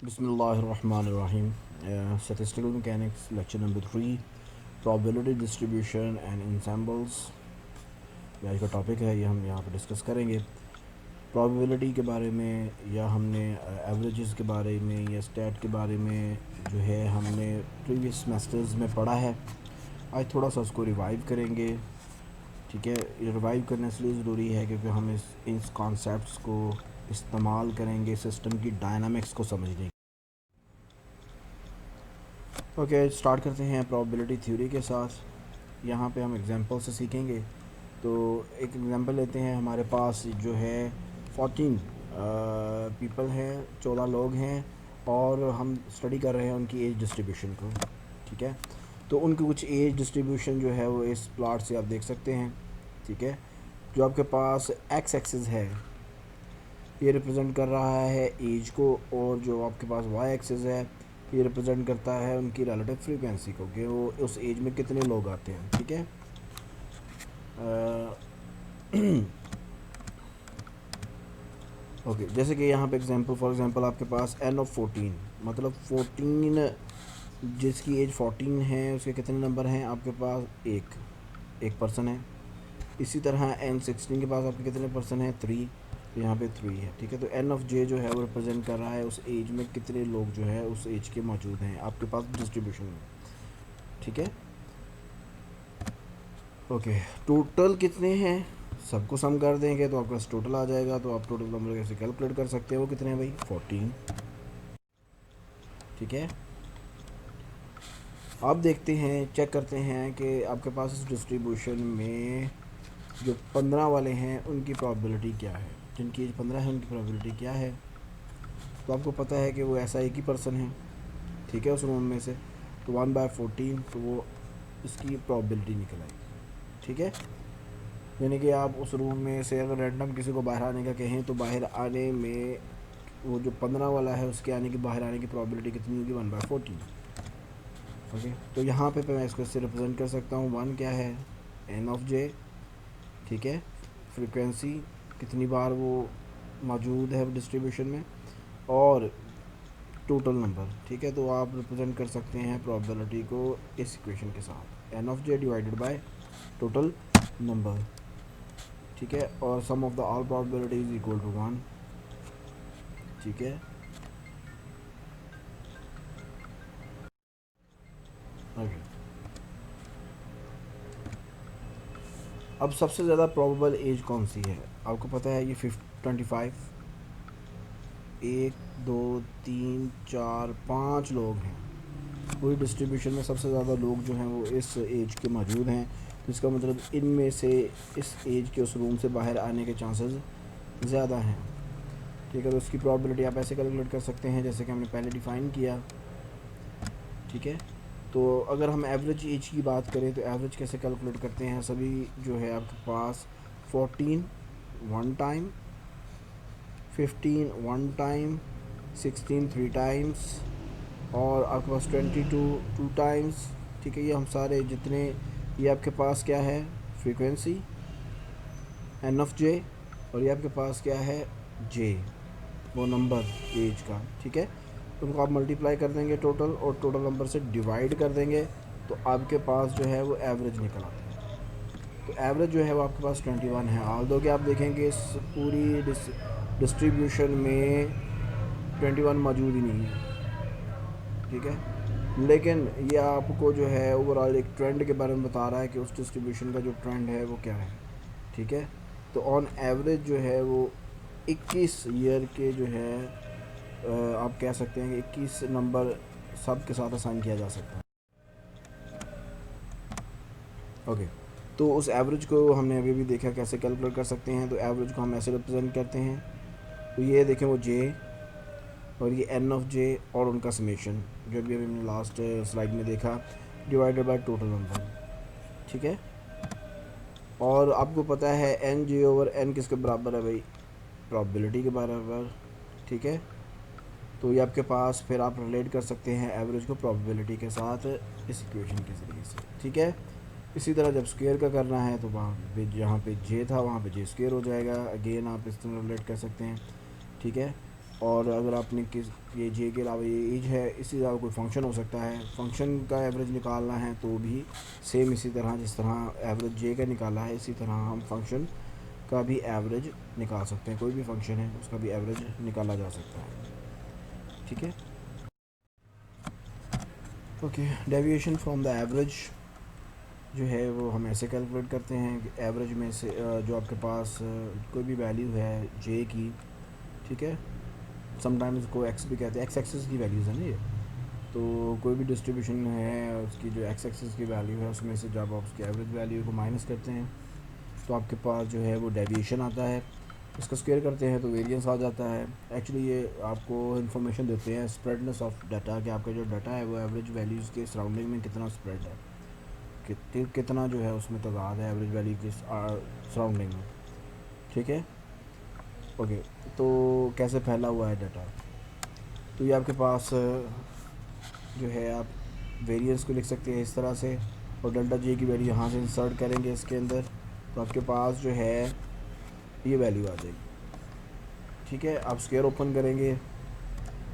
बिस्मिल्लाहिर्रहमानिर्रहीम। Statistical mechanics lecture number 3, probability distribution and ensembles. ये आज का टॉपिक है, ये हम यहाँ पर डिस्कस करेंगे। प्रोबेबिलिटी के बारे में या हमने एवरेजेस के बारे में या स्टैट के बारे में जो है हमने प्रीवियस सेमेस्टर्स में पढ़ा है। आज थोड़ा सा उसको रिवाइव करेंगे। ठीक है, ये रिवाइव करने इसलिए ज़रूरी है क्योंकि हम इस कॉन्सेप्ट्स को इस्तेमाल करेंगे सिस्टम की डायनामिक्स को समझने के। ओके, स्टार्ट करते हैं प्रोबेबिलिटी थ्योरी के साथ। यहाँ पे हम एग्जांपल से सीखेंगे। तो एक एग्जांपल लेते हैं। हमारे पास जो है 14 पीपल हैं, 14 लोग हैं और हम स्टडी कर रहे हैं उनकी एज डिस्ट्रीब्यूशन को। ठीक है, तो उनकी कुछ एज डिस्ट्रीब्यूशन जो है वो इस प्लॉट से आप देख सकते हैं। ठीक है, जो आपके पास एक्स एक्सिस है ये रिप्रेजेंट कर रहा है एज को, और जो आपके पास वाई एक्सिस है ये रिप्रेजेंट करता है उनकी रिलेटिव फ्रीक्वेंसी को, कि वो उस एज में कितने लोग आते हैं। ठीक है, ओके, जैसे कि यहाँ पे फॉर एग्जांपल आपके पास n ऑफ 14, मतलब 14 जिसकी एज 14 है उसके कितने नंबर हैं आपके पास? एक पर्सन है। इसी तरह n16 के पास आपके कितने पर्सन हैं? 3, तो यहाँ पे 3 है। ठीक है, तो n ऑफ j जो है वो रिप्रेजेंट कर रहा है उस एज में कितने लोग जो है उस एज के मौजूद हैं आपके पास डिस्ट्रीब्यूशन में। ठीक है, ओके, टोटल कितने हैं सबको सम कर देंगे तो आपके पास टोटल आ जाएगा। तो आप टोटल नंबर कैसे कैलकुलेट कर सकते हैं? वो कितने हैं भाई? 14। ठीक है, अब देखते हैं, चेक करते हैं कि आपके पास इस डिस्ट्रीब्यूशन में जो 15 वाले हैं उनकी प्रोबेबिलिटी क्या है। जिनकी एज 15 है उनकी प्रोबेबिलिटी क्या है? तो आपको पता है कि वो ऐसा एक ही पर्सन है। ठीक है, उस रूम में से, तो 1/14, तो वो इसकी प्रोबेबिलिटी निकल आएगी। ठीक है, यानी कि आप उस रूम में से अगर रैंडम किसी को बाहर आने का कहें तो बाहर आने में वो जो 15 वाला है उसके आने की, बाहर आने की प्रोबेबिलिटी कितनी होगी? 1/14। ओके, तो यहाँ पे मैं इसको इससे रिप्रेजेंट कर सकता हूँ। 1 क्या है? n of j। ठीक है, फ्रीक्वेंसी कितनी बार वो मौजूद है डिस्ट्रीब्यूशन में, और टोटल नंबर। ठीक है, तो आप रिप्रेजेंट कर सकते हैं प्रोबेबिलिटी को इस इक्वेशन के साथ, n of j divided by total number. ठीक है, और sum of the all probability is equal to 1। ठीक है, ओके। अब सबसे ज़्यादा प्रोबेबल एज कौन सी है? आपको पता है ये 25। 1 2 3 4 5 लोग हैं पूरी डिस्ट्रीब्यूशन में। सबसे ज़्यादा लोग जो हैं वो इस एज के मौजूद हैं, तो इसका मतलब इनमें से इस एज के उस रूम से बाहर आने के चांसेस ज़्यादा हैं। ठीक है, तो उसकी प्रोबेबिलिटी आप ऐसे कैलकुलेट कर सकते हैं जैसे कि हमने पहले डिफ़ाइन किया। ठीक है, तो अगर हम एवरेज एज की बात करें तो एवरेज कैसे कैलकुलेट करते हैं? सभी जो है आपके पास 14 1 टाइम, 15 1 टाइम, 16 3 टाइम्स, और आपके पास 22 2 टाइम्स। ठीक है, ये हम सारे जितने, ये आपके पास क्या है? फ्रीक्वेंसी एन ऑफ जे, और ये आपके पास क्या है? जे, वो नंबर एज का। ठीक है, तो उनको आप मल्टीप्लाई कर देंगे टोटल, और टोटल नंबर से डिवाइड कर देंगे तो आपके पास जो है वो एवरेज निकल आता है। तो एवरेज जो है वो आपके पास 21 है। ऑल दो कि आप देखेंगे इस पूरी डिस्ट्रीब्यूशन में 21 मौजूद ही नहीं है। ठीक है, लेकिन ये आपको जो है ओवरऑल एक ट्रेंड के बारे में बता रहा है कि उस डिस्ट्रीब्यूशन का जो ट्रेंड है वो क्या है। ठीक है, तो ऑन एवरेज जो है वो 21 ईयर के जो है आप कह सकते हैं कि 21 नंबर सब के साथ असाइन किया जा सकता है। ओके, तो उस एवरेज को हमने अभी भी देखा कैसे कैलकुलेट कर सकते हैं। तो एवरेज को हम ऐसे रिप्रेजेंट करते हैं, तो ये देखें वो जे, और ये एन ऑफ जे और उनका समेशन जो भी हमने लास्ट स्लाइड में देखा, डिवाइडेड बाय टोटल नंबर। ठीक है, और आपको पता है एन जे ओवर एन किसके बराबर है भाई? प्रोबेबिलिटी के बराबर। ठीक है, तो ये आपके पास फिर आप रिलेट कर सकते हैं एवरेज को प्रोबेबिलिटी के साथ इस इक्वेशन के ज़रिए से। ठीक है, इसी तरह जब स्क्वायर का करना है तो वहाँ पे जहाँ पे जे था वहाँ पे जे स्क्वायर हो जाएगा। अगेन आप इस तरह रिलेट कर सकते हैं। ठीक है, और अगर आपने किस ये जे के अलावा ये एज है, इसी अलावा कोई फंक्शन हो सकता है, फंक्शन का एवरेज निकालना है तो भी सेम इसी तरह जिस तरह एवरेज जे का निकाला है, इसी तरह हम फंक्शन का भी एवरेज निकाल सकते हैं। कोई भी फंक्शन है उसका भी एवरेज निकाला जा सकता है। ठीक है, okay. Deviation from the average जो है वो हम ऐसे कैलकुलेट करते हैं कि एवरेज में से जो आपके पास कोई भी वैल्यू है जे की, ठीक है, समटाइम्स को एक्स भी कहते हैं, एक्स एक्सिस की वैल्यूज़ है ना ये। तो कोई भी डिस्ट्रीब्यूशन है उसकी जो एक्स एक्सिस की वैल्यू है उसमें से जब आप उसकी एवरेज वैल्यू को माइनस करते हैं तो आपके पास जो है वो डेविएशन आता है। इसका स्क्वायर करते हैं तो वेरिएंस आ जाता है। एक्चुअली ये आपको इन्फॉर्मेशन देते हैं स्प्रेडनेस ऑफ डाटा, कि आपका जो डाटा है वो एवरेज वैल्यूज़ के सराउंडिंग में कितना स्प्रेड है, कितना जो है उसमें तादाद है एवरेज वैल्यू के सराउंडिंग में। ठीक है, ओके। तो कैसे फैला हुआ है डाटा, तो ये आपके पास जो है आप वेरिएंस को लिख सकते हैं इस तरह से, और डेल्टा जे की वैल्यू यहाँ से इंसर्ट करेंगे इसके अंदर, तो आपके पास जो है ये वैल्यू आ जाएगी। ठीक है, आप स्क्वायर ओपन करेंगे,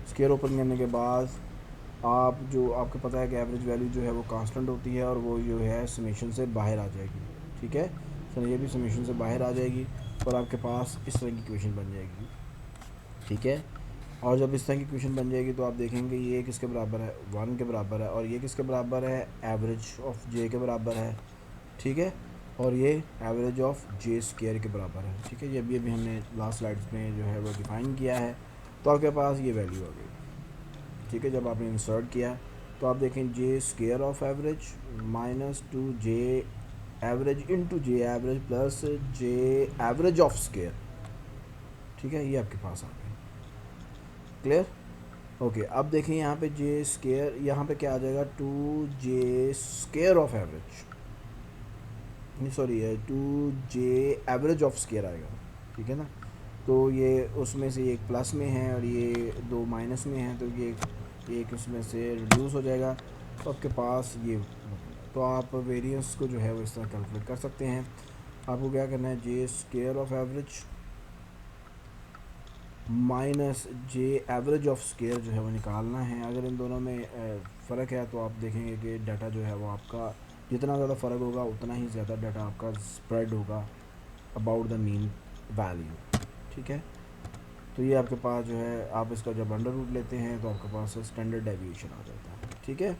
स्क्वायर ओपन करने के बाद आप जो आपको पता है कि एवरेज वैल्यू जो है वो कांस्टेंट होती है और वो जो है समेशन से बाहर आ जाएगी। ठीक है, सर ये भी समेशन से बाहर आ जाएगी और आपके पास इस तरह की इक्वेशन बन जाएगी। ठीक है, और जब इस तरह की इक्वेशन बन जाएगी तो आप देखेंगे ये किसके बराबर है, 1 के बराबर है, और ये किसके बराबर है, एवरेज ऑफ जे के बराबर है। ठीक है, और ये एवरेज ऑफ जे स्क्वायर के बराबर है। ठीक है, ये अभी हमने लास्ट स्लाइड्स में जो है वो डिफाइन किया है, तो आपके पास ये वैल्यू आ गई। ठीक है, जब आपने इंसर्ट किया तो आप देखें जे square of average minus two J average into J average plus J average of square. ठीक है, ये आपके पास आ गया। Clear, okay. अब देखें यहाँ पे जे स्क्वायर, यहाँ पे क्या आ जाएगा, two J square of average, नहीं सॉरी है two J average of square आएगा। ठीक है ना, तो ये उसमें से एक प्लस में है और ये दो माइनस में है, तो ये एक उसमें से रिड्यूस हो जाएगा, तो आपके पास ये, तो आप वेरिएंस को जो है वो इस तरह कैलकुलेट कर सकते हैं। आपको क्या करना है, जे square of average minus J average of square जो है वो निकालना है। अगर इन दोनों में फ़र्क है तो आप देखेंगे कि डाटा जो है वो आपका जितना ज़्यादा फ़र्क होगा उतना ही ज़्यादा डाटा आपका स्प्रेड होगा अबाउट द मीन वैल्यू। ठीक है, तो ये आपके पास जो है, आप इसका जब अंडर रूट लेते हैं तो आपके पास स्टैंडर्ड डेविएशन आ जाता है। ठीक है,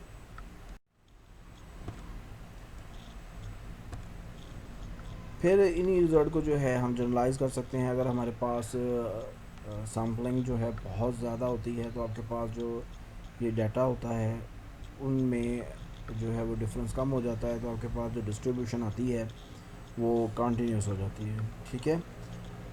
फिर इन्हीं रिज़ल्ट को जो है हम जनरलाइज़ कर सकते हैं। अगर हमारे पास सैम्पलिंग जो है बहुत ज़्यादा होती है तो आपके पास जो ये डाटा होता है उनमें जो है वो डिफरेंस कम हो जाता है, तो आपके पास जो डिस्ट्रीब्यूशन आती है वो कंटिन्यूस हो जाती है। ठीक है,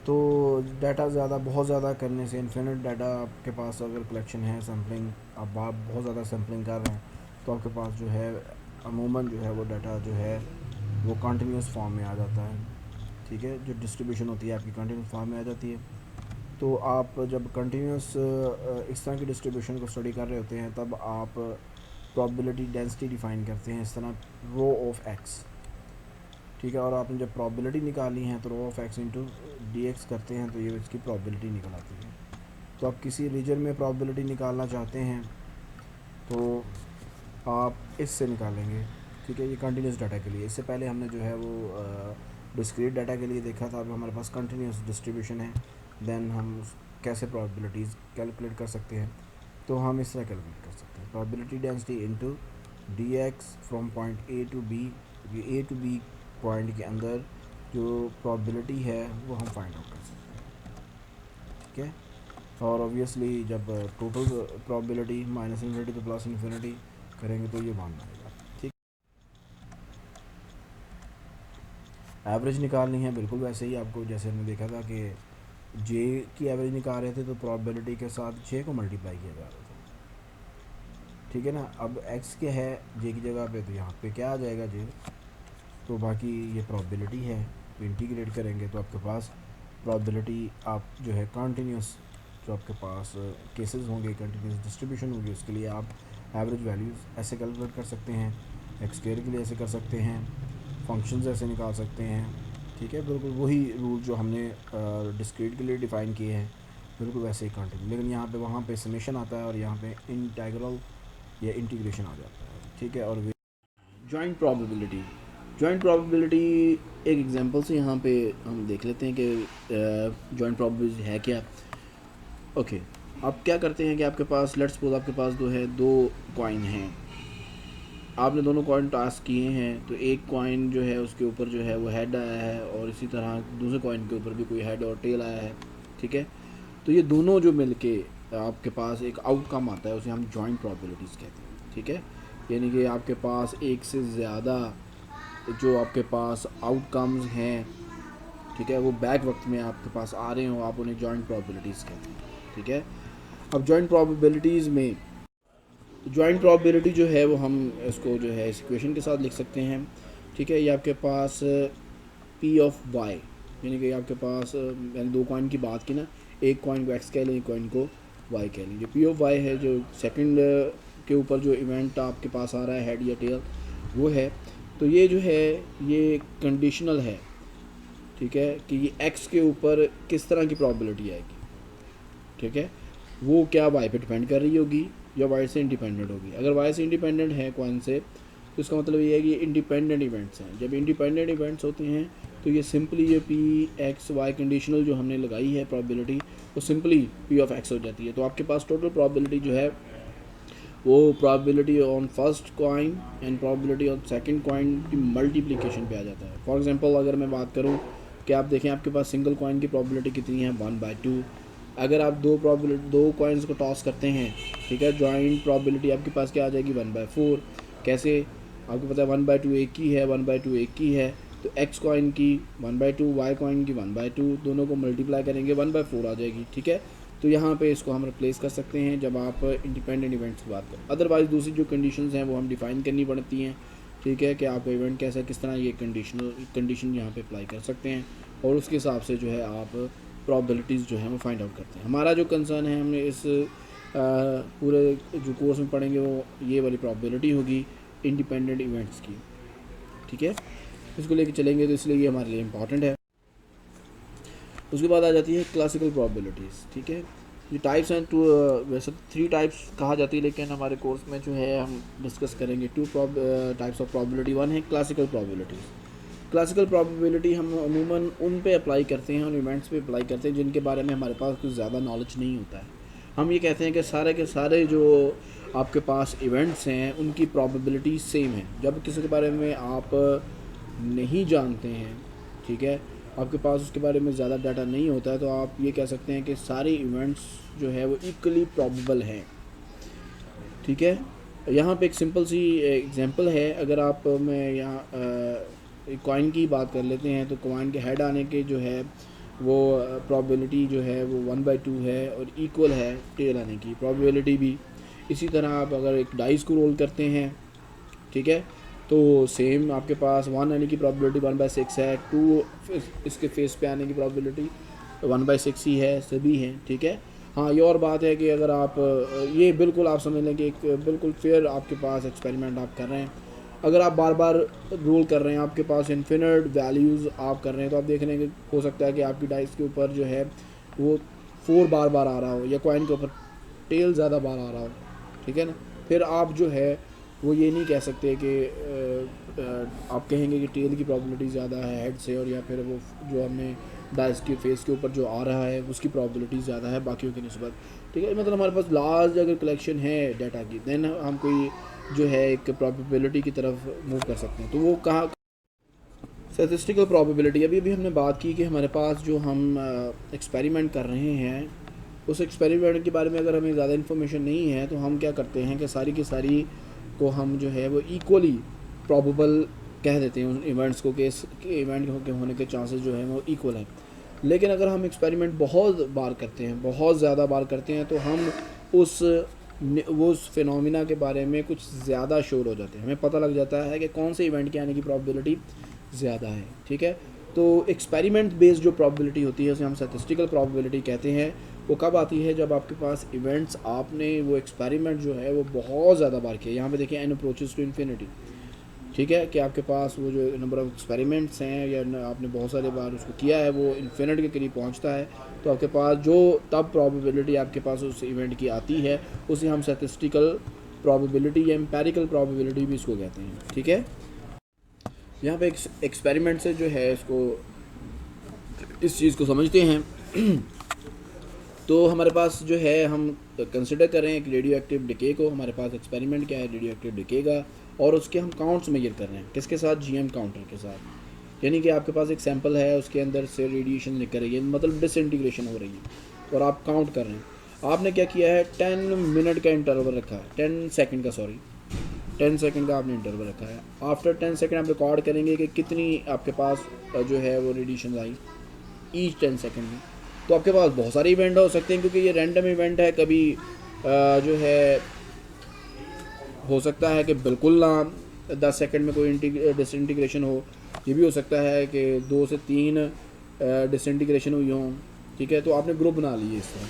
तो डाटा ज़्यादा बहुत ज़्यादा करने से, इन्फिनिट डाटा आपके पास अगर कलेक्शन है, सैम्पलिंग आप बहुत ज़्यादा सैम्पलिंग कर रहे हैं तो आपके पास जो है अमूमन जो है वो डाटा जो है वो कंटिन्यूस फॉर्म में आ जाता है। ठीक है, जो डिस्ट्रीब्यूशन होती है आपकी कंटिन्यूस फॉर्म में आ जाती है। तो आप जब कंटिन्यूस इस तरह की डिस्ट्रीब्यूशन को स्टडी कर रहे होते हैं तब आप प्रोबेबिलिटी डेंसिटी डिफ़ाइन करते हैं इस तरह, रो ऑफ एक्स। ठीक है, और आपने जब प्रोबेबिलिटी निकाली है तो rho of X into D X करते हैं तो ये इसकी प्रोबेबिलिटी निकल आती है। तो आप किसी रीजन में प्रोबेबिलिटी निकालना चाहते हैं तो आप इससे निकालेंगे। ठीक है, ये कंटिन्यूस डाटा के लिए, इससे पहले हमने जो है वो डिस्क्रीट डाटा के लिए देखा था। अब हमारे पास कंटिन्यूस डिस्ट्रीब्यूशन है, देन हम कैसे प्रोबेबिलिटीज़ कैलकुलेट कर सकते हैं, तो हम इस तरह कैलकुलेट कर सकते हैं, probability density into D X from point A to B. A to B point के अंदर जो प्रोबेबिलिटी है वो हम फाइंड आउट कर सकते हैं। ठीक है, और ऑब्वियसली जब टोटल प्रोबेबिलिटी माइनस इन्फिनिटी तो प्लस इन्फिनिटी करेंगे तो ये 1 आएगा। ठीक, एवरेज निकालनी है बिल्कुल वैसे ही आपको, जैसे हमने देखा था कि जे की एवरेज निकाल रहे थे तो प्रोबेबिलिटी के साथ जे को मल्टीप्लाई किया जा रहा था। ठीक है ना, अब एक्स क्या है जे की जगह पे, तो यहाँ पे क्या आ जाएगा जे, तो बाकी ये प्रोबेबिलिटी है, तो इंटीग्रेट करेंगे तो आपके पास प्रोबेबिलिटी आप जो है कंटिन्यूस, जो आपके पास केसेस होंगे, कंटिन्यूस डिस्ट्रीब्यूशन होगी, उसके लिए आप एवरेज वैल्यूज़ ऐसे कैलकुलेट कर सकते हैं, एक्स स्क्वायर के लिए ऐसे कर सकते हैं, फंक्शंस ऐसे निकाल सकते हैं। ठीक है, बिल्कुल वही रूल जो हमने डिस्क्रीट के लिए डिफ़ाइन किए हैं बिल्कुल वैसे ही कंटिन्यू, लेकिन यहाँ पे वहाँ पे समेशन आता है और यहाँ पे इंटीग्रल या इंटीग्रेशन आ जाता है, ठीक है। और जॉइंट प्रोबेबिलिटी, जॉइंट प्रोबेबिलिटी एक एग्जांपल से यहाँ पे हम देख लेते हैं कि जॉइंट प्रोबेबिलिटी है क्या। ओके, आप क्या करते हैं कि आपके पास, लेट्स सपोज आपके पास दो कॉइन हैं, आपने दोनों कॉइन टास्क किए हैं, तो एक कॉइन जो है उसके ऊपर जो है वो हेड आया है और इसी तरह दूसरे कॉइन के ऊपर भी कोई हेड और टेल आया है, ठीक है। तो ये दोनों जो मिलके आपके पास एक आउटकम आता है, उसे हम जॉइंट प्रोबेबिलिटीज़ कहते हैं, ठीक है। यानी कि आपके पास एक से ज़्यादा जो आपके पास आउटकम्स हैं, ठीक है, वो बैक वक्त में आपके पास आ रहे हो, आप उन्हें जॉइंट प्रोबेबिलिटीज़ कहते हैं, ठीक है। अब जॉइंट प्रोबेबिलिटीज़ में जॉइंट प्रोबेबिलिटी जो है वो हम इसको जो है इस इक्वेशन के साथ लिख सकते हैं, ठीक है। ये आपके पास पी ऑफ वाई, यानी कि आपके पास मैंने दो कॉइन की बात की ना, एक कॉइन को एक्स कह लें, एक कॉइन को वाई कह लें। जो पी ऑफ वाई है, जो सेकंड के ऊपर जो इवेंट आपके पास आ रहा है हेड या टेल, वो है। तो ये जो है ये कंडीशनल है, ठीक है, कि ये एक्स के ऊपर किस तरह की प्रोबेबिलिटी आएगी, ठीक है। वो क्या वाई पे डिपेंड कर रही होगी या वाई से इंडिपेंडेंट होगी। अगर वाई से इंडिपेंडेंट है कॉइन से, तो इसका मतलब ये है कि इंडिपेंडेंट इवेंट्स हैं। जब इंडिपेंडेंट इवेंट्स होते हैं तो ये सिंपली ये पी एक्स वाई कंडीशनल जो हमने लगाई है प्रोबेबिलिटी, वो सिंपली पी ऑफ एक्स हो जाती है। तो आपके पास टोटल प्रोबेबिलिटी जो है वो probability on first coin and probability on second coin की मल्टीप्लिकेशन पे आ जाता है। फॉर एग्जांपल अगर मैं बात करूं कि आप देखें आपके पास सिंगल कॉइन की प्रोबेबिलिटी कितनी है, 1/2। अगर आप दो कॉइन्स को टॉस करते हैं, ठीक है, जॉइंट प्रोबेबिलिटी आपके पास क्या आ जाएगी, 1/4। कैसे, आपको पता है 1/2 एक की है, 1/2 एक की है, तो एक्स कॉइन की 1/2, वाई कॉइन की 1/2, दोनों को मल्टीप्लाई करेंगे 1/4 आ जाएगी, ठीक है। तो यहाँ पे इसको हम रिप्लेस कर सकते हैं जब आप इंडिपेंडेंट इवेंट्स की बात करें। अदरवाइज़ दूसरी जो कंडीशंस हैं वो हम डिफ़ाइन करनी पड़ती हैं, ठीक है, कि आपका इवेंट कैसा, किस तरह ये कंडीशन यहाँ पे अप्लाई कर सकते हैं, और उसके हिसाब से जो है आप प्रोबेबिलिटीज़ जो हैं वो फाइंड आउट करते हैं। हमारा जो कंसर्न है, हमने इस पूरे जो कोर्स में पढ़ेंगे वो ये वाली प्रोबेबिलिटी होगी इंडिपेंडेंट इवेंट्स की, ठीक है। इसको लेके चलेंगे तो इसलिए ये हमारे लिए इम्पॉर्टेंट है। उसके बाद आ जाती है क्लासिकल प्रोबेबिलिटीज़, ठीक है। ये टाइप्स हैं, वैसे 3 टाइप्स कहा जाती है, लेकिन हमारे कोर्स में जो है हम डिस्कस करेंगे 2 टाइप्स ऑफ प्रोबेबिलिटी। 1 है क्लासिकल प्रोबेबिलिटीज़। क्लासिकल प्रोबेबिलिटी हम अमूमन उन पे अप्लाई करते हैं, उन इवेंट्स पे अप्लाई करते हैं जिनके बारे में हमारे पास कुछ ज़्यादा नॉलेज नहीं होता है। हम ये कहते हैं कि सारे के सारे जो आपके पास इवेंट्स हैं उनकी प्रोबेबिलिटी सेम है। जब किसी के बारे में आप नहीं जानते हैं, ठीक है, आपके पास उसके बारे में ज़्यादा डाटा नहीं होता है, तो आप ये कह सकते हैं कि सारे इवेंट्स जो है वो इक्वली प्रोबेबल हैं, ठीक है। यहाँ पे एक सिंपल सी एग्जांपल है। अगर आप मैं यहाँ कॉइन की बात कर लेते हैं, तो कॉइन के हेड आने के जो है वो प्रोबेबिलिटी जो है वो 1/2 है और इक्वल है टेल आने की प्रोबेबिलिटी भी। इसी तरह आप अगर एक डाइस को रोल करते हैं, ठीक है, तो सेम आपके पास 1 आने की प्रोबेबिलिटी 1/6 है, 2 इसके फेस पे आने की प्रोबेबिलिटी 1/6 ही है, सभी हैं, ठीक है। हाँ, ये और बात है कि अगर आप ये बिल्कुल आप समझ लें कि एक बिल्कुल फेयर आपके पास एक्सपेरिमेंट आप कर रहे हैं। अगर आप बार बार रोल कर रहे हैं, आपके पास इन्फिनिट वैल्यूज़ आप कर रहे हैं, तो आप देख रहे हैं कि हो सकता है कि आपकी डाइस के ऊपर जो है वो 4 बार बार आ रहा हो, या कॉइन के ऊपर टेल ज़्यादा बार आ रहा हो, ठीक है ना। फिर आप जो है वो ये नहीं कह सकते कि आप कहेंगे कि टेल की प्रोबेबिलिटी ज़्यादा है हेड से, और या फिर वो जो हमने डाइस के फेस के ऊपर जो आ रहा है उसकी प्रोबेबिलिटी ज़्यादा है बाकियों की निस्बत, ठीक है। मतलब हमारे पास लार्ज अगर कलेक्शन है डाटा की, देन हम कोई जो है एक प्रोबेबिलिटी की तरफ मूव कर सकते हैं। तो वो कहाँ स्टैटिस्टिकल प्रोबेबिलिटी, अभी अभी हमने बात की कि हमारे पास जो हम एक्सपेरिमेंट कर रहे हैं, उस एक्सपेरिमेंट के बारे में अगर हमें ज़्यादा इन्फॉर्मेशन नहीं है, तो हम क्या करते हैं कि सारी की सारी को हम जो है वो इक्वली प्रोबेबल कह देते हैं उन इवेंट्स को, कि इस इवेंट के होने के चांसेस जो है वो इक्वल है। लेकिन अगर हम एक्सपेरिमेंट बहुत बार करते हैं, बहुत ज़्यादा बार करते हैं, तो हम उस फिनोमिना के बारे में कुछ ज़्यादा श्योर हो जाते हैं। हमें पता लग जाता है कि कौन से इवेंट के आने की प्रोबेबिलिटी ज़्यादा है, ठीक है। तो एक्सपेरिमेंट बेस्ड जो प्रोबेबिलिटी होती है उसे हम स्टैटिस्टिकल प्रोबेबिलिटी कहते हैं। वो कब आती है, जब आपके पास इवेंट्स, आपने वो एक्सपेरिमेंट जो है वो बहुत ज़्यादा बार किया। यहाँ पे देखिए एन अप्रोचेस टू इन्फिनिटी, ठीक है, कि आपके पास वो जो नंबर ऑफ एक्सपेरिमेंट्स हैं या आपने बहुत सारे बार उसको किया है वो इन्फिनिटी के करीब पहुँचता है, तो आपके पास जो तब प्रोबेबिलिटी आपके पास उस इवेंट की आती है उसे हम स्टैटिस्टिकल प्रोबेबिलिटी या एम्पेरिकल प्रोबेबिलिटी भी इसको कहते हैं। ठीक है, यहाँ पे एक्सपेरिमेंट से जो है इसको इस चीज़ को समझते हैं। तो हमारे पास जो है हम कंसिडर करें एक रेडियो एक्टिव डिके को। हमारे पास एक्सपेरिमेंट क्या है, रेडियो एक्टिव डिके का, और उसके हम काउंट्स मेजर कर रहे हैं किसके साथ, जीएम काउंटर के साथ। यानी कि आपके पास एक सैंपल है, उसके अंदर से रेडिएशन निकल रही है, मतलब डिसइंटीग्रेशन हो रही है, और आप काउंट कर रहे हैं। आपने क्या किया है, 10 मिनट का इंटरवल रखा है, 10 सेकंड का, सॉरी 10 सेकंड का आपने इंटरवल रखा है। आफ्टर 10 सेकंड आप रिकॉर्ड करेंगे कि कितनी आपके पास जो है वो रेडिएशन आई ईच 10 सेकंड में। तो आपके पास बहुत सारे इवेंट हो सकते हैं, क्योंकि ये रैंडम इवेंट है। कभी जो है हो सकता है कि बिल्कुल ना 10 सेकंड में कोई डिसइंटीग्रेशन हो, ये भी हो सकता है कि 2 से 3 डिसइंटीग्रेशन हुई हों। ठीक है, तो आपने ग्रुप बना लिए इस तरह।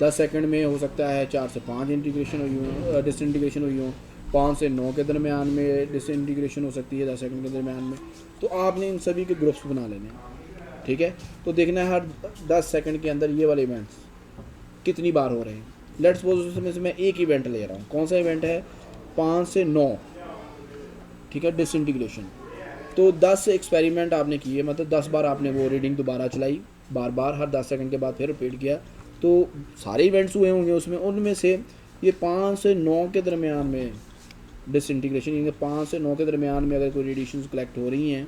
10 सेकंड में हो सकता है 4 से 5 इंटीग्रेशन हुई हों, डिसइंटीग्रेशन हुई हों। 5 से 9 के दरमियान में डिसइंटीग्रेशन हो सकती है 10 सेकंड के दरमियान में। तो आपने इन सभी के ग्रुप्स बना लेने हैं। ठीक है, तो देखना है हर 10 सेकंड के अंदर ये वाले इवेंट्स कितनी बार हो रहे हैं। लेट्स सपोज उसमें से मैं एक इवेंट ले रहा हूँ, कौन सा इवेंट है, 5 से 9, ठीक है, डिसइंटीग्रेशन। तो 10 एक्सपेरिमेंट आपने किए, मतलब 10 बार आपने वो रीडिंग दोबारा चलाई, बार बार हर 10 सेकंड के बाद फिर रिपीट किया। तो सारे इवेंट्स हुए होंगे उसमें, उनमें से ये 5 से 9 के दरमियान में डिसइंटीग्रेशन, यानी 5 से 9 के दरमियान में अगर कोई रेडिएशन कलेक्ट हो रही हैं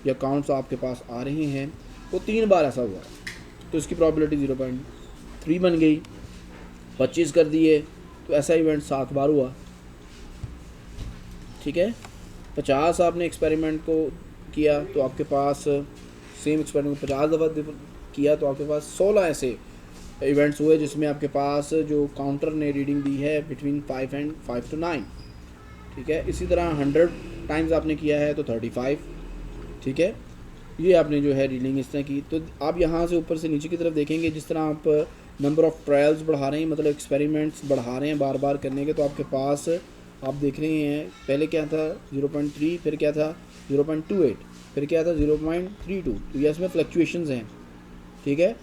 या काउंट्स आपके पास आ रहे हैं, वो 3 बार ऐसा हुआ, तो इसकी प्रॉबिलिटी 0.3 बन गई। 25 कर दिए तो ऐसा इवेंट 7 बार हुआ। ठीक है, 50 आपने एक्सपेरिमेंट को किया तो आपके पास सेम एक्सपेरिमेंट 50 दफ़ा किया तो आपके पास 16 ऐसे इवेंट्स हुए जिसमें आपके पास जो काउंटर ने रीडिंग दी है बिटवीन 5 to 9। ठीक है, इसी तरह 100 टाइम्स आपने किया है तो 35। ठीक है, ये आपने जो है रीडिंग इस तरह की। तो आप यहाँ से ऊपर से नीचे की तरफ देखेंगे, जिस तरह आप नंबर ऑफ़ ट्रायल्स बढ़ा रहे हैं, मतलब एक्सपेरिमेंट्स बढ़ा रहे हैं बार बार करने के, तो आपके पास आप देख रहे हैं पहले क्या था 0.3, फिर क्या था 0.28, फिर क्या था 0.32। तो ये इसमें फ्लक्चुएशंस हैं। ठीक है,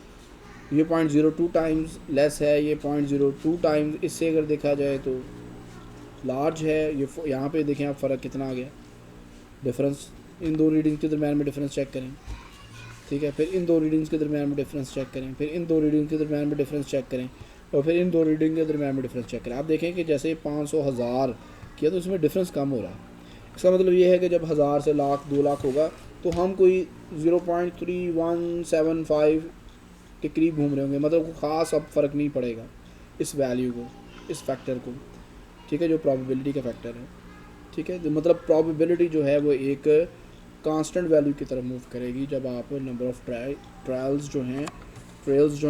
ये 0.02 टाइम्स लेस है, ये 0.02 टाइम्स इससे अगर देखा जाए तो लार्ज है। ये यहाँ पे देखें आप फ़र्क कितना आ गया, डिफरेंस इन दो रीडिंग्स के दरमियान में डिफरेंस चेक करें। ठीक है, फिर इन दो रीडिंग्स के दरमियान में डिफरेंस चेक करें, फिर इन दो रीडिंग्स के दरमियान में डिफरेंस चेक करें, और फिर इन दो रीडिंग के दरमियान में डिफरेंस चेक करें। आप देखें कि जैसे 500 हज़ार किया तो उसमें डिफरेंस कम हो रहा है। इसका मतलब ये है कि जब 1000 से लाख 2 लाख होगा तो हम कोई 0.3175 के करीब घूम रहे होंगे, मतलब कोई ख़ास अब फ़र्क नहीं पड़ेगा इस वैल्यू को, इस फैक्टर को। ठीक है, जो प्रोबेबिलिटी का फैक्टर है। ठीक है, मतलब प्रोबेबिलिटी जो है वो एक कांस्टेंट वैल्यू की तरफ मूव करेगी जब आप नंबर ऑफ़ ट्रायल्स जो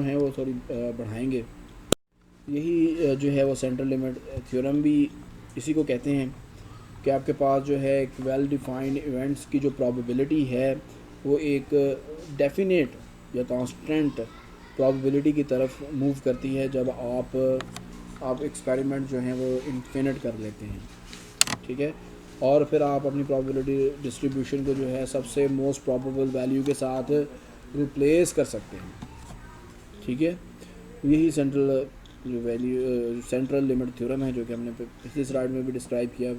हैं वो थोड़ी बढ़ाएंगे। यही जो है वो सेंट्रल लिमिट थ्योरम भी इसी को कहते हैं कि आपके पास जो है एक वेल डिफाइंड इवेंट्स की जो प्रोबेबिलिटी है वो एक डेफिनेट या कांस्टेंट प्रोबेबिलिटी की तरफ मूव करती है जब आप एक्सपेरिमेंट जो हैं वो इन्फिनिट कर लेते हैं। ठीक है, और फिर आप अपनी प्रोबेबिलिटी डिस्ट्रीब्यूशन को जो है सबसे मोस्ट प्रोबेबल वैल्यू के साथ रिप्लेस कर सकते हैं। ठीक है, यही सेंट्रल लिमिट थ्योरम है जो कि हमने पिछली स्लाइड में भी डिस्क्राइब किया।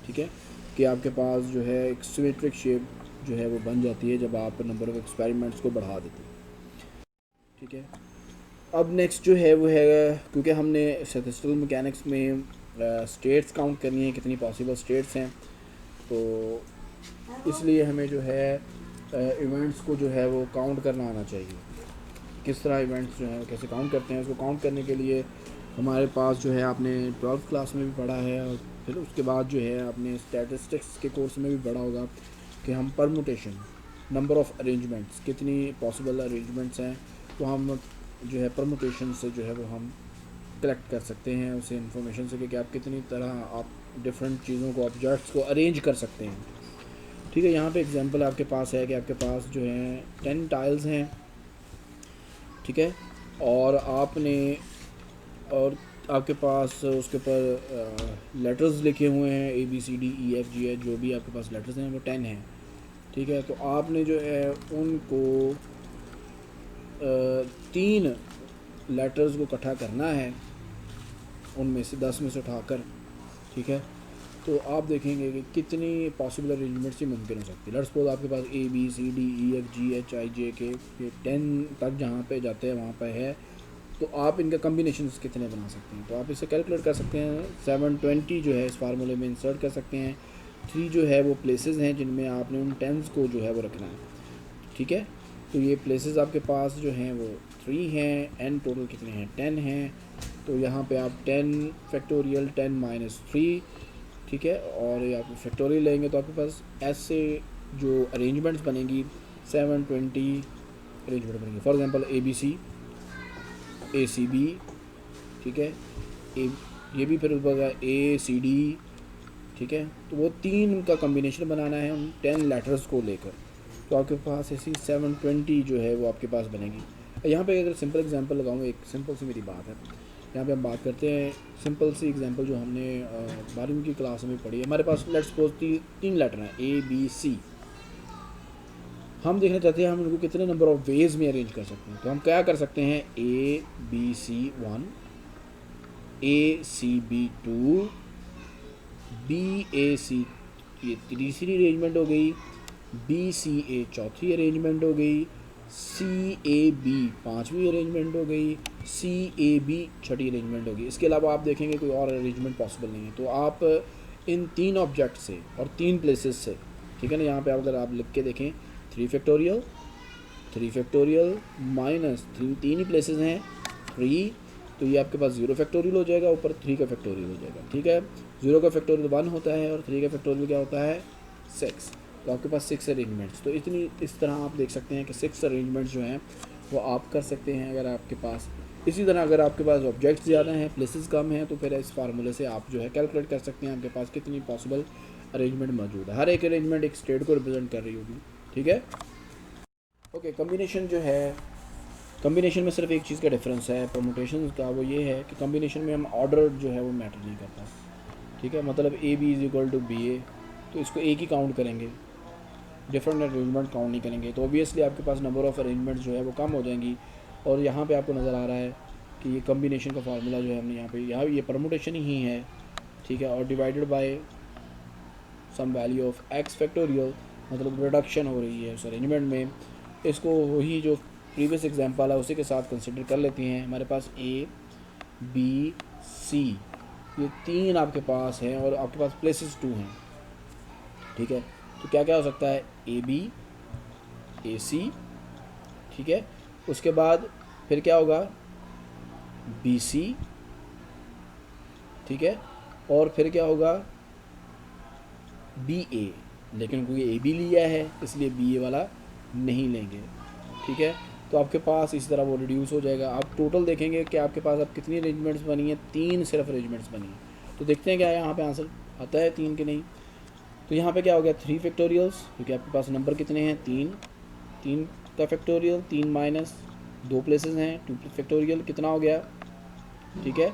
ठीक है, कि आपके पास जो है एक सिमेट्रिक शेप जो है वो बन जाती है जब आप नंबर ऑफ़ एक्सपेरिमेंट्स को बढ़ा देते हैं। ठीक है, अब नेक्स्ट जो है वो है, क्योंकि हमने स्टैटिस्टिकल मैकेनिक्स में स्टेट्स काउंट करनी है, कितनी पॉसिबल स्टेट्स हैं, तो इसलिए हमें जो है इवेंट्स को जो है वो काउंट करना आना चाहिए। किस तरह इवेंट्स जो हैं कैसे काउंट करते हैं, उसको काउंट करने के लिए हमारे पास जो है आपने 12th क्लास में भी पढ़ा है, और फिर उसके बाद जो है आपने स्टैटिस्टिक्स के कोर्स में भी पढ़ा होगा कि हम परमुटेशन, नंबर ऑफ़ अरेंजमेंट्स, कितनी पॉसिबल अरेंजमेंट्स हैं, तो हम जो है परमुटेशन से जो है वो हम कलेक्ट कर सकते हैं उसे इन्फॉर्मेशन से कि आप कितनी तरह आप डिफरेंट चीज़ों को, ऑब्जेक्ट्स को अरेंज कर सकते हैं। ठीक है, यहाँ पे एग्जांपल आपके पास है कि आपके पास जो है 10 टाइल्स हैं। ठीक है, और आपके पास उसके ऊपर लेटर्स लिखे हुए हैं ABCDEFG, जो भी आपके पास लेटर्स हैं वो 10 हैं। ठीक है, तो आपने जो है उनको 3 लेटर्स को इकट्ठा करना है उनमें से 10 में से उठाकर, ठीक है, तो आप देखेंगे कि कितनी पॉसिबल अरेंजमेंट्स ही मुमकिन हो सकती है। लेट्स सपोज आपके पास ABCDEFGHIJK 10 तक जहाँ पे जाते हैं वहाँ पे है, तो आप इनका कम्बिनेशंस कितने बना सकते हैं। तो आप इसे कैलकुलेट कर सकते हैं। 720 जो है इस फार्मूले में इंसर्ट कर सकते हैं। 3 जो है वो प्लेसेस हैं जिनमें आपने उन टेंस को जो है वो रखना है, ठीक है। तो ये प्लेसेस आपके पास जो हैं वो 3 हैं। एन टोटल कितने हैं, 10 हैं। तो यहाँ पे आप 10 फैक्टोरियल 10 माइनस 3, ठीक है, और ये आप फैक्टोरियल लेंगे तो आपके पास ऐसे जो अरेंजमेंट्स बनेंगी 720 अरेंजमेंट बनेंगी। फॉर एग्जांपल ABC ACB, ठीक है, ये भी फिर होगा ACD, ठीक है। तो वो 3 का कम्बिनेशन बनाना है उन 10 लेटर्स को लेकर। तो आपके पास ऐसी 720 जो है वो आपके पास बनेगी। यहाँ पे अगर सिंपल एग्जांपल लगाऊँ, एक सिंपल सी मेरी बात है, यहाँ पे हम बात करते हैं सिंपल सी एग्जांपल जो हमने 12वीं की क्लास में पढ़ी है। हमारे पास लेट्स सपोज 3 लेटर हैं ABC। हम देखना चाहते हैं हम उनको कितने नंबर ऑफ वेज में अरेंज कर सकते हैं। तो हम क्या कर सकते हैं, ABC1, ACB2, BAC ये तीसरी अरेंजमेंट हो गई, BCA चौथी अरेंजमेंट हो गई, CAB पाँचवीं अरेंजमेंट हो गई, CAB छठी अरेंजमेंट होगी। इसके अलावा आप देखेंगे कोई और अरेंजमेंट पॉसिबल नहीं है। तो आप इन 3 ऑब्जेक्ट से और 3 प्लेसेस से, ठीक है ना, यहाँ पे अगर आप लिख के देखें 3 फैक्टोरियल माइनस 3 ही प्लेसेस हैं 3, तो ये आपके पास 0 फैक्टोरियल हो जाएगा, ऊपर 3 का फैक्टोरियल हो जाएगा, ठीक है। 0 का फैक्टोरियल 1 होता है और 3 का फैक्टोरियल क्या होता है 6। तो आपके पास 6 अरेंजमेंट्स। तो इस तरह आप देख सकते हैं कि 6 अरेंजमेंट्स जो हैं वो आप कर सकते हैं अगर आपके पास। इसी तरह अगर आपके पास ऑब्जेक्ट्स ज़्यादा हैं, प्लेसेस कम हैं, तो फिर इस फार्मूले से आप जो है कैलकुलेट कर सकते हैं आपके पास कितनी पॉसिबल अरेंजमेंट मौजूद है। हर एक अरेंजमेंट एक स्टेट को रिप्रेजेंट कर रही होगी, ठीक है। ओके, कम्बिनेशन जो है, कम्बिनेशन में सिर्फ एक चीज़ का डिफरेंस है परमुटेशन का, वो ये है कि कम्बिनेशन में हम ऑर्डर जो है वो मैटर नहीं करता, ठीक है। मतलब AB is equal to BA, तो इसको एक ही काउंट करेंगे, डिफरेंट अरेंजमेंट काउंट नहीं करेंगे। तो ऑब्वियसली आपके पास नंबर ऑफ़ अरेंजमेंट जो है वो कम हो जाएंगी। और यहाँ पे आपको नज़र आ रहा है कि ये कम्बिनेशन का फार्मूला जो है हमने यहाँ ये परमुटेशन ही है, ठीक है, और divided by some value of x factorial, मतलब रिडक्शन हो रही है उस अरेंजमेंट में। इसको वही जो प्रीवियस एग्जांपल है उसी के साथ कंसिडर कर लेते हैं। हमारे पास ABC ये 3 आपके पास हैं और आपके पास प्लेसेस 2 हैं, ठीक है। तो क्या क्या हो सकता है, AB AC, ठीक है। उसके बाद फिर क्या होगा BC, ठीक है, और फिर क्या होगा BA, लेकिन क्योंकि AB लिया है इसलिए BA वाला नहीं लेंगे, ठीक है। तो आपके पास इस तरह वो रिड्यूस हो जाएगा। आप टोटल देखेंगे कि आपके पास अब कितनी अरेंजमेंट्स बनी है, 3 सिर्फ अरेंजमेंट्स बनी है। तो देखते हैं क्या यहाँ पे आंसर आता है 3 के नहीं। तो यहाँ पे क्या हो गया 3 फैक्टोरियल्स, क्योंकि आपके पास नंबर कितने हैं 3 का फैक्टोरियल 3 माइनस 2 प्लेसेस हैं 2 फैक्टोरियल कितना हो गया, ठीक है।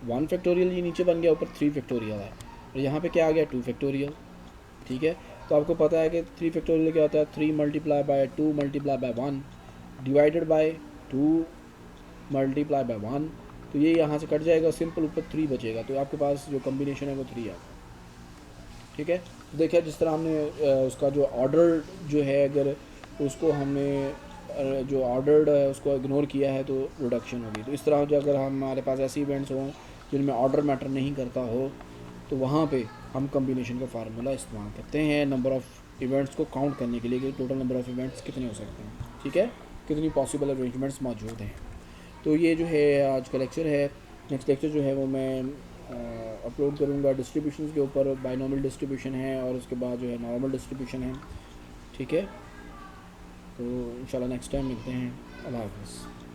1 फैक्टोरियल ये नीचे बन गया, ऊपर 3 फैक्टोरियल है, और यहाँ पे क्या आ गया 2 फैक्टोरियल, ठीक है। तो आपको पता है कि 3 फैक्टोरियल क्या होता है, 3 multiply by 2 multiply by 1 divided by 2 multiply by 1। तो ये यहाँ से कट जाएगा, सिंपल ऊपर 3 बचेगा। तो आपके पास जो कम्बिनेशन है वो 3 आएगा, ठीक है। तो देखिए जिस तरह हमने उसका जो ऑर्डर जो है, अगर उसको हमने जो ऑर्डर्ड है उसको इग्नोर किया है तो रिडक्शन होगी। तो इस तरह जो अगर हमारे पास ऐसे इवेंट्स हों जिनमें ऑर्डर मैटर नहीं करता हो, तो वहाँ पे हम कम्बिनेशन का फार्मूला इस्तेमाल करते हैं नंबर ऑफ़ इवेंट्स को काउंट करने के लिए कि टोटल नंबर ऑफ़ इवेंट्स कितने हो सकते हैं, ठीक है, कितनी पॉसिबल अरेंजमेंट्स मौजूद हैं। तो ये जो है आज का लेक्चर है। नेक्स्ट लेक्चर जो है वो मैं अपलोड करूँगा डिस्ट्रीब्यूशन के ऊपर। बाइनोमियल डिस्ट्रीब्यूशन है और उसके बाद जो है नॉर्मल डिस्ट्रीब्यूशन है, ठीक है। तो इंशाल्लाह नेक्स्ट टाइम मिलते हैं। अल्लाह हाफ़िज़।